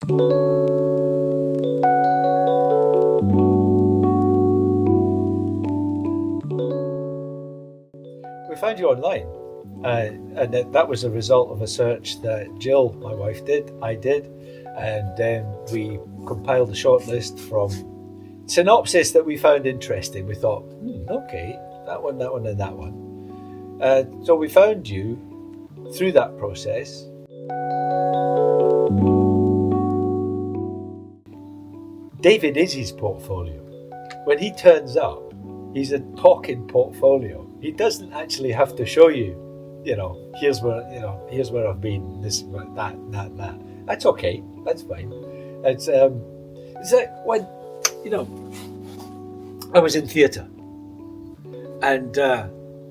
We found you online, and that was a result of a search that Jill, my wife, did. I did, and then we compiled a short list from synopsis that we found interesting. We thought, okay, that one, and that one. So we found you through that process. David is his portfolio. When he turns up, he's a talking portfolio. He doesn't actually have to show you, here's where I've been, this, that. That's okay. That's fine. It's like when, I was in theatre, and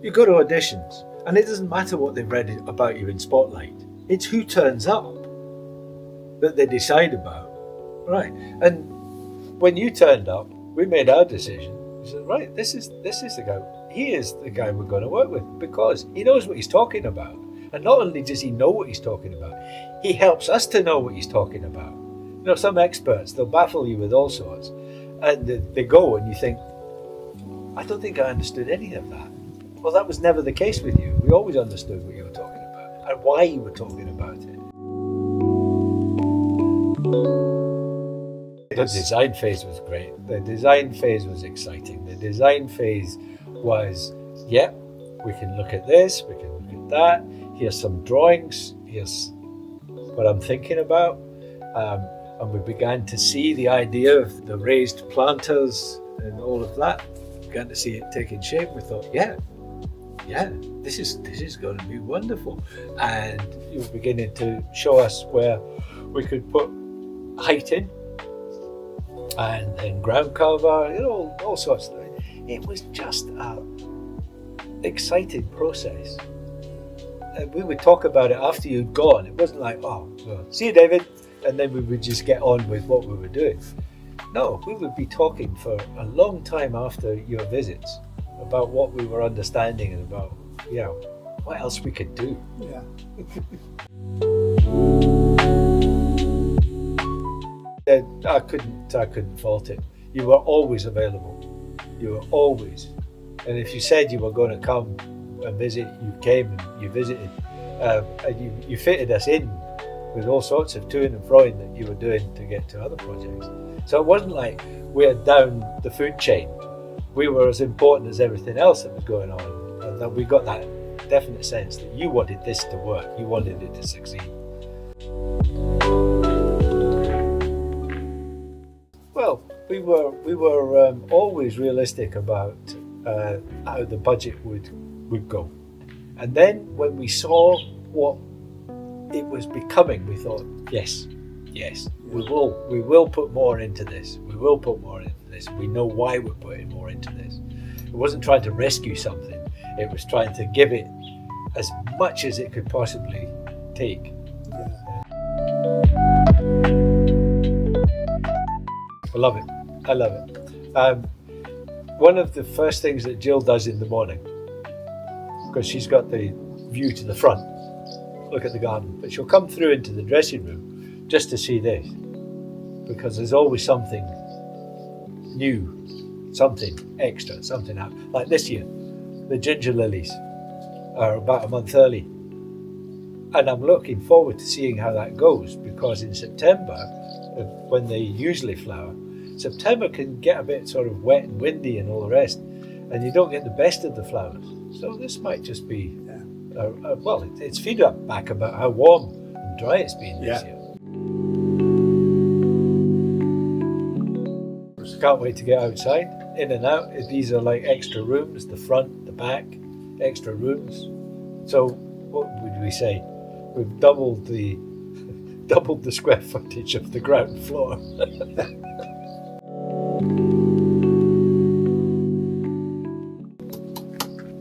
you go to auditions, and it doesn't matter what they've read about you in Spotlight. It's who turns up that they decide about, right? And when you turned up, we made our decision. We said, right, this is the guy. He is the guy we're going to work with because he knows what he's talking about. And not only does he know what he's talking about, he helps us to know what he's talking about. Some experts, they'll baffle you with all sorts. And they go and you think, I don't think I understood any of that. Well, that was never the case with you. We always understood what you were talking about and why you were talking about it. The design phase was great. The design phase was exciting. The design phase was, we can look at this, we can look at that. Here's some drawings. Here's what I'm thinking about. And we began to see the idea of the raised planters and all of that. We began to see it taking shape. We thought, this is going to be wonderful. And you were beginning to show us where we could put height in and then ground cover, all sorts of things. It was just an exciting process. And we would talk about it after you'd gone. It wasn't like, see you, David, and then we would just get on with what we were doing. No, we would be talking for a long time after your visits about what we were understanding and about, what else we could do. Yeah. I couldn't fault it. You were always available. You were always. And if you said you were going to come and visit, you came and you visited. And you fitted us in with all sorts of toing and froing that you were doing to get to other projects. So it wasn't like we're down the food chain. We were as important as everything else that was going on. And that we got that definite sense that you wanted this to work. You wanted it to succeed. Well, we were always realistic about how the budget would go. And then when we saw what it was becoming, we thought, yes, we will put more into this. We will put more into this. We know why we're putting more into this. It wasn't trying to rescue something. It was trying to give it as much as it could possibly take. I love it. One of the first things that Jill does in the morning, because she's got the view to the front, look at the garden, but she'll come through into the dressing room just to see this, because there's always something new, something extra, something out. Like this year, the ginger lilies are about a month early, and I'm looking forward to seeing how that goes, because in September, when they usually flower, September can get a bit sort of wet and windy and all the rest, and you don't get the best of the flowers. So this might just be, it's feedback about how warm and dry it's been this year. So can't wait to get outside, in and out. These are like extra rooms, the front, the back, extra rooms. So what would we say? We've doubled the square footage of the ground floor.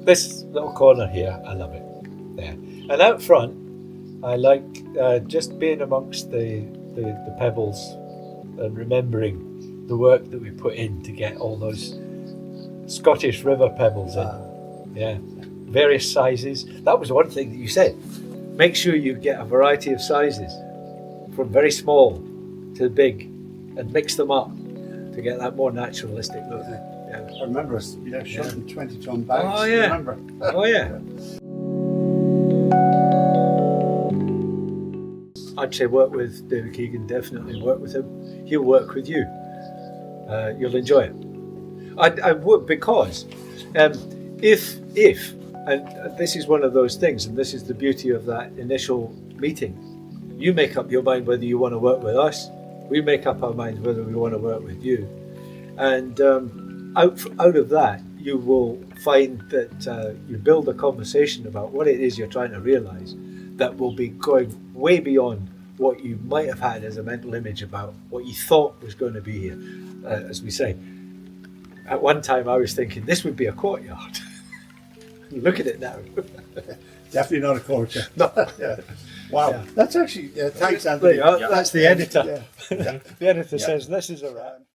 This little corner here, I love it. There. And out front, I like just being amongst the pebbles and remembering the work that we put in to get all those Scottish river pebbles in. Yeah, various sizes. That was one thing that you said. Make sure you get a variety of sizes, from very small to big and mix them up to get that more naturalistic look. Yeah. I remember us, shooting 20-ton bags. Oh yeah. Remember? Oh yeah. I'd say work with David Keegan, definitely work with him. He'll work with you. You'll enjoy it. I would, because if and this is one of those things, and this is the beauty of that initial meeting, you make up your mind whether you want to work with us, we make up our minds whether we want to work with you, and out of that you will find that you build a conversation about what it is you're trying to realize that will be going way beyond what you might have had as a mental image about what you thought was going to be here. As we say, at one time I was thinking this would be a courtyard. Look at it now. Definitely not a courtyard. No. Yeah. Wow. Yeah. That's actually, thanks, Anthony. That's the editor. Yeah. The editor says this is a wrap.